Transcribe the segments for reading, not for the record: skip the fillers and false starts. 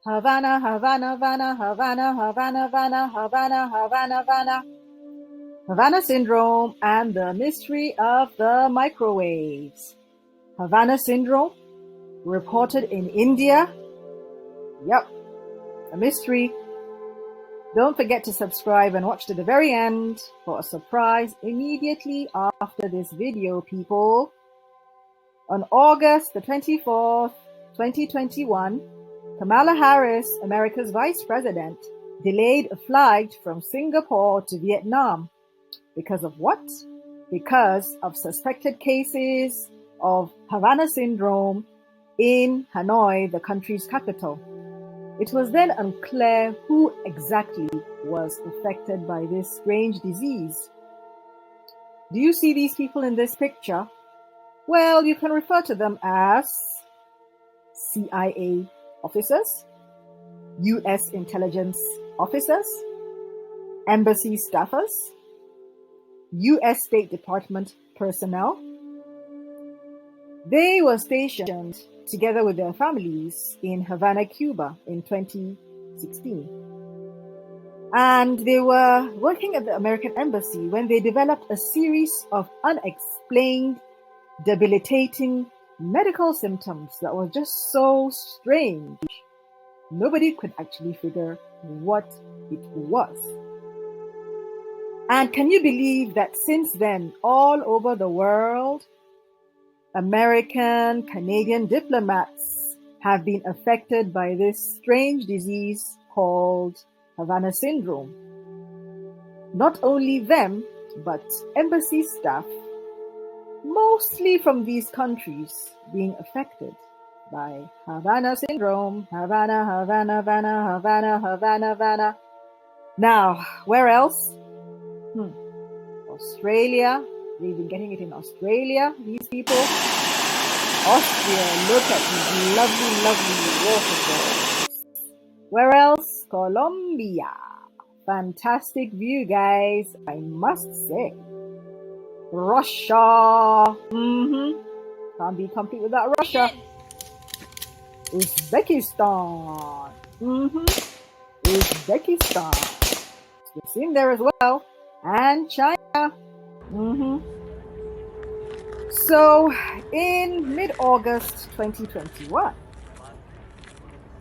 Havana, Havana, Havana, Havana, Havana, Havana, Havana, Havana, Havana. Havana Syndrome and the Mystery of the Microwaves. Havana Syndrome, reported in India. Yep, a mystery. Don't forget to subscribe and watch to the very end for a surprise immediately after this video, people. On August the 24th, 2021, Kamala Harris, America's Vice President, delayed a flight from Singapore to Vietnam. Because of what? Because of suspected cases of Havana Syndrome in Hanoi, the country's capital. It was then unclear who exactly was affected by this strange disease. Do you see these people in this picture? Well, you can refer to them as CIA officers, US intelligence officers, embassy staffers, US State Department personnel. They were stationed together with their families in Havana, Cuba in 2016. And they were working at the American Embassy when they developed a series of unexplained, debilitating medical symptoms that were just so strange. Nobody could actually figure what it was. And can you believe that since then, all over the world, American, Canadian diplomats have been affected by this strange disease called Havana Syndrome. Not only them, but embassy staff, mostly from these countries, being affected by Havana Syndrome. Havana, Havana, Havana, Havana, Havana, Havana. Now, where else? Australia. They've been getting it in Australia, these people. Austria, look at these lovely, lovely waterfalls. Where else? Colombia. Fantastic view, guys, I must say. Russia. Can't be complete without Russia. Uzbekistan. Uzbekistan. It's in there as well. And China. So, in mid-August 2021,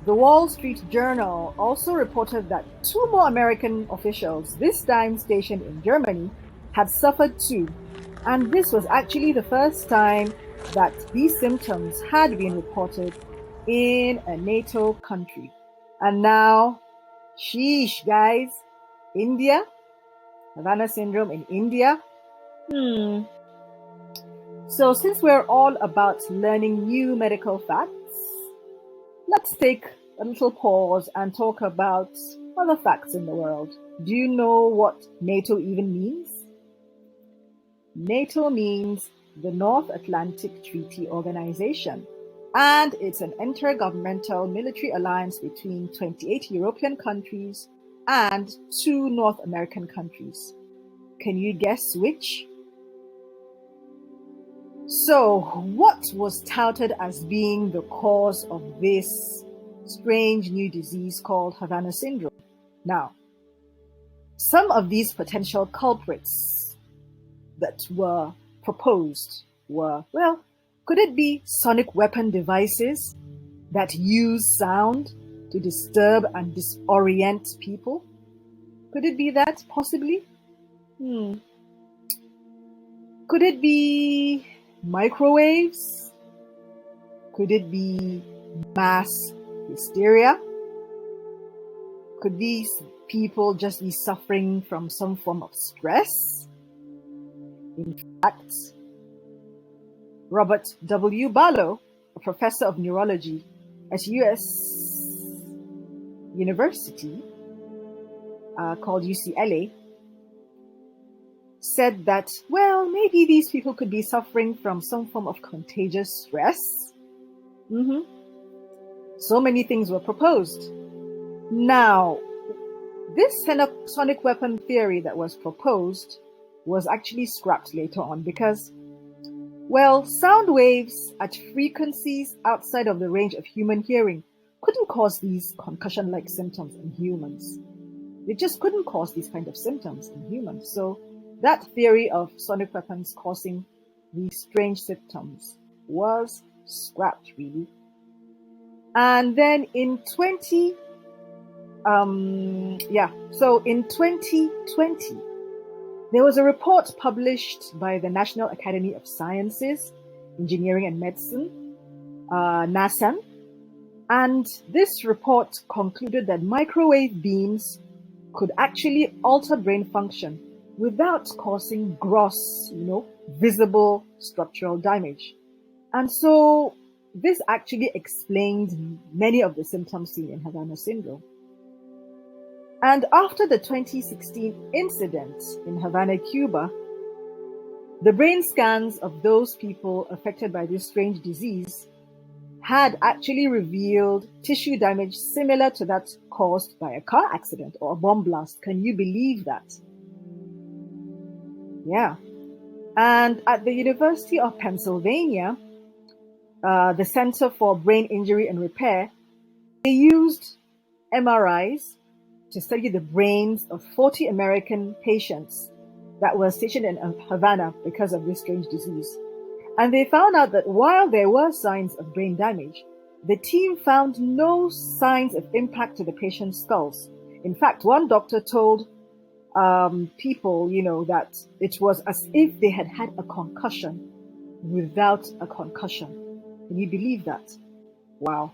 the Wall Street Journal also reported that 2 more American officials, this time stationed in Germany, had suffered too. And this was actually the first time that these symptoms had been reported in a NATO country. And now, sheesh, guys, India, Havana Syndrome in India. So since we're all about learning new medical facts, let's take a little pause and talk about other facts in the world. Do you know what NATO even means? NATO means the North Atlantic Treaty Organization, and it's an intergovernmental military alliance between 28 European countries and 2 North American countries. Can you guess which? So, what was touted as being the cause of this strange new disease called Havana Syndrome? Now, some of these potential culprits that were proposed were, well, could it be sonic weapon devices that use sound to disturb and disorient people? Could it be that, possibly? Could it be microwaves? Could it be mass hysteria? Could these people just be suffering from some form of stress? In fact, Robert W. Barlow, a professor of neurology at US University called UCLA, said that, well, maybe these people could be suffering from some form of contagious stress. So many things were proposed. Now, this sonic weapon theory that was proposed was actually scrapped later on because, well, sound waves at frequencies outside of the range of human hearing couldn't cause these concussion-like symptoms in humans. They just couldn't cause these kind of symptoms in humans. So that theory of sonic weapons causing these strange symptoms was scrapped, really. And then in 2020, there was a report published by the National Academy of Sciences, Engineering and Medicine, NASEM, and this report concluded that microwave beams could actually alter brain function without causing gross, visible structural damage. And so this actually explains many of the symptoms seen in Havana Syndrome. And after the 2016 incident in Havana, Cuba, the brain scans of those people affected by this strange disease had actually revealed tissue damage similar to that caused by a car accident or a bomb blast. Can you believe that? Yeah. And at the University of Pennsylvania, the Center for Brain Injury and Repair, they used MRIs to study the brains of 40 American patients that were stationed in Havana because of this strange disease. And they found out that while there were signs of brain damage, the team found no signs of impact to the patient's skulls. In fact, one doctor told people, that it was as if they had had a concussion without a concussion. Can you believe that? Wow.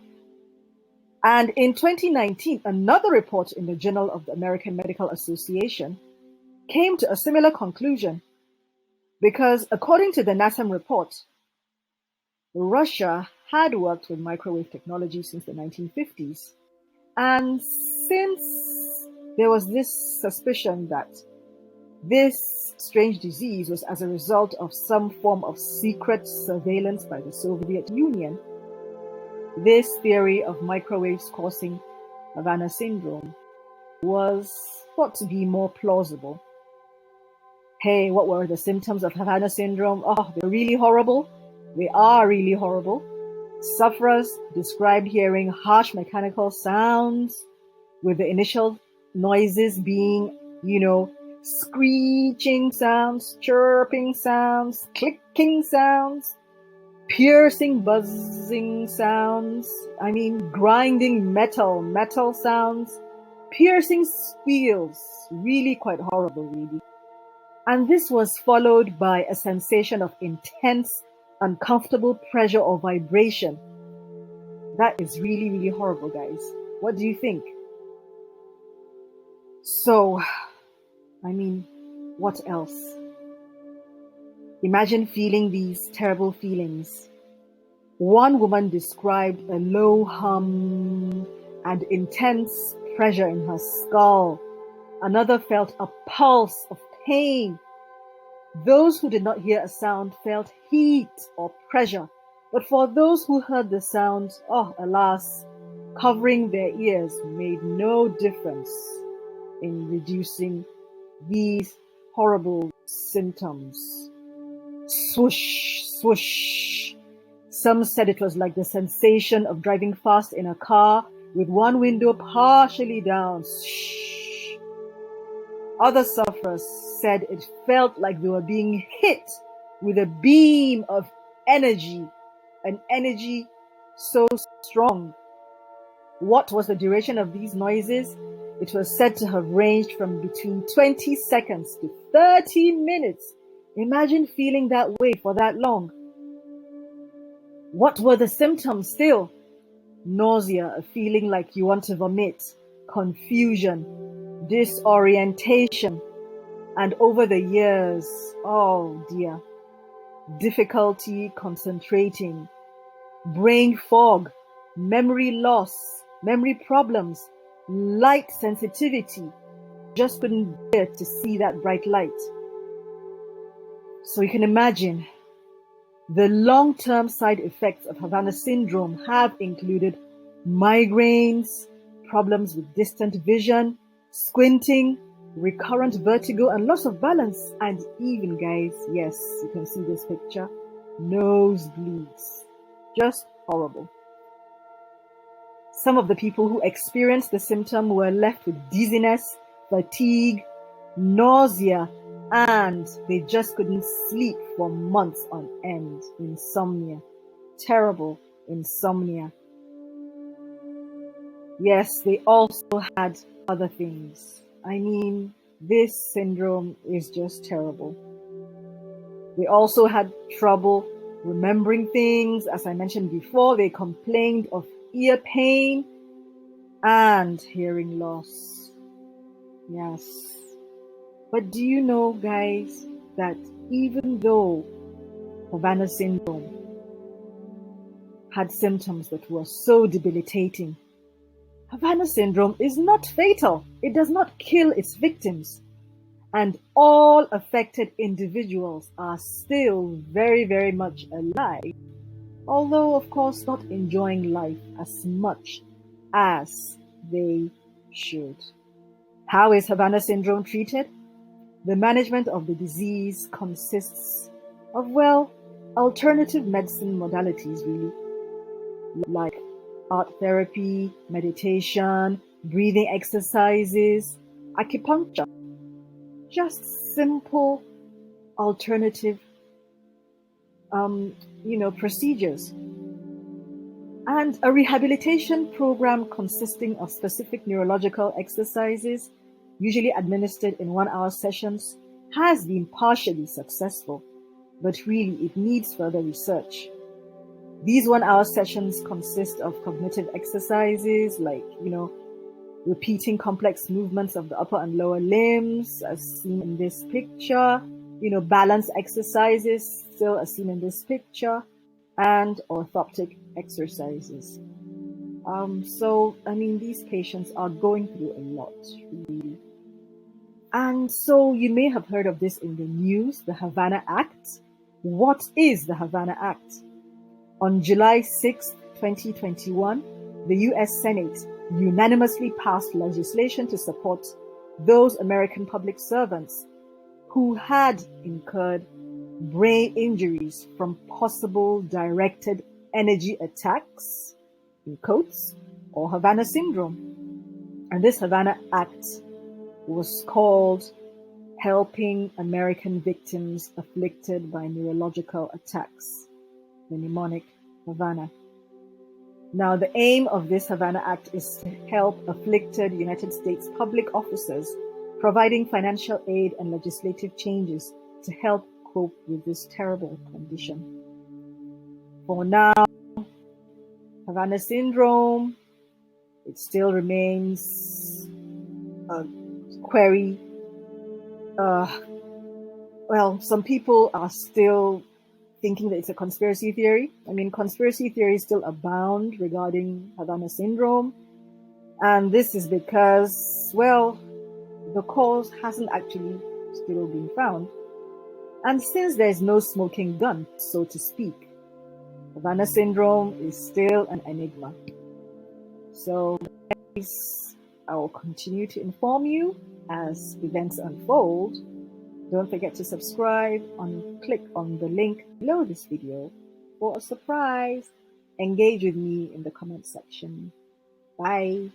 And in 2019, another report in the Journal of the American Medical Association came to a similar conclusion because, according to the NASEM report, Russia had worked with microwave technology since the 1950s. And since there was this suspicion that this strange disease was as a result of some form of secret surveillance by the Soviet Union, this theory of microwaves causing Havana Syndrome was thought to be more plausible. Hey, what were the symptoms of Havana Syndrome? Oh, they're really horrible. They are really horrible. Sufferers described hearing harsh mechanical sounds, with the initial noises being, screeching sounds, chirping sounds, clicking sounds, piercing, buzzing sounds, grinding metal sounds, piercing squeals, really quite horrible, really. And this was followed by a sensation of intense, uncomfortable pressure or vibration. That is really, really horrible, guys. What do you think? So, what else? Imagine feeling these terrible feelings. One woman described a low hum and intense pressure in her skull. Another felt a pulse of pain. Those who did not hear a sound felt heat or pressure. But for those who heard the sound, alas, covering their ears made no difference in reducing these horrible symptoms. Swoosh, swoosh. Some said it was like the sensation of driving fast in a car with one window partially down. Shh. Other sufferers said it felt like they were being hit with a beam of energy, an energy so strong. What was the duration of these noises? It was said to have ranged from between 20 seconds to 30 minutes. Imagine feeling that way for that long. What were the symptoms still? Nausea, a feeling like you want to vomit, confusion, disorientation, and over the years, oh dear, difficulty concentrating, brain fog, memory loss, memory problems, light sensitivity. Just couldn't bear to see that bright light. So you can imagine the long-term side effects of Havana Syndrome have included migraines, problems with distant vision, squinting, recurrent vertigo and loss of balance, and even, guys, yes, you can see this picture, nosebleeds. Just horrible. Some of the people who experienced the symptom were left with dizziness, fatigue, nausea, and they just couldn't sleep for months on end. Insomnia. Terrible insomnia. Yes, they also had other things. I mean, this syndrome is just terrible. They also had trouble remembering things. As I mentioned before, they complained of ear pain and hearing loss. Yes. But do you know, guys, that even though Havana Syndrome had symptoms that were so debilitating, Havana Syndrome is not fatal. It does not kill its victims. And all affected individuals are still very, very much alive, although, of course, not enjoying life as much as they should. How is Havana Syndrome treated? The management of the disease consists of, well, alternative medicine modalities, really, like art therapy, meditation, breathing exercises, acupuncture, just simple alternative procedures, and a rehabilitation program consisting of specific neurological exercises, usually administered in 1-hour sessions, has been partially successful, but really it needs further research. These 1-hour sessions consist of cognitive exercises like, repeating complex movements of the upper and lower limbs, as seen in this picture, balance exercises, still as seen in this picture, and orthoptic exercises. These patients are going through a lot, really. And so you may have heard of this in the news, the Havana Act. What is the Havana Act? On July 6, 2021, the U.S. Senate unanimously passed legislation to support those American public servants who had incurred brain injuries from possible directed energy attacks, in quotes, or Havana Syndrome. And this Havana Act was called Helping American Victims Afflicted by Neurological Attacks, the mnemonic Havana. Now, the aim of this Havana Act is to help afflicted United States public officers, providing financial aid and legislative changes to help cope with this terrible condition. For now, Havana Syndrome, it still remains a query. Some people are still thinking that it's a conspiracy theory. Conspiracy theories still abound regarding Havana Syndrome. And this is because, the cause hasn't actually still been found. And since there's no smoking gun, so to speak, Havana Syndrome is still an enigma. So, guys, I will continue to inform you as events unfold. Don't forget to subscribe and click on the link below this video for a surprise. Engage with me in the comment section. Bye.